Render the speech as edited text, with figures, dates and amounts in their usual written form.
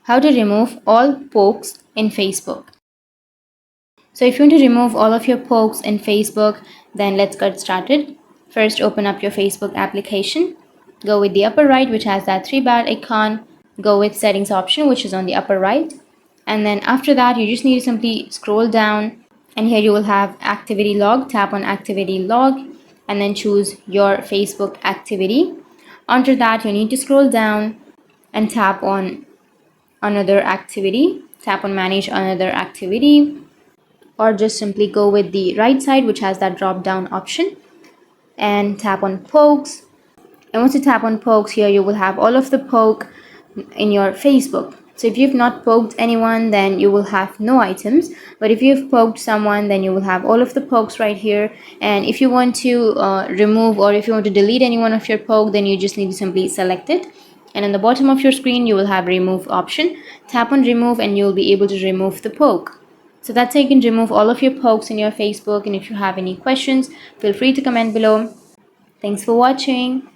How to remove all pokes in Facebook. So if you want to remove all of your pokes in Facebook, then let's get started. First, open up your Facebook application. Go with the upper right, which has that 3 bar icon. Go with settings option, which is on the upper right. And then after that, you just need to simply scroll down, and here you will have activity log. Tap on activity log and then choose your Facebook activity. Under that, you need to scroll down and tap on another activity. Tap on manage another activity, or just simply go with the right side, which has that drop down option, and tap on pokes. And once you tap on pokes, here you will have all of the poke in your Facebook. So if you've not poked anyone, then you will have no items, but if you've poked someone, then you will have all of the pokes right here. And if you want to remove, or if you want to delete any one of your poke, then you just need to simply select it, and on the bottom of your screen you will have remove option. Tap on remove and you'll be able to remove the poke. So that's how you can remove all of your pokes in your Facebook. And if you have any questions, feel free to comment below. Thanks for watching.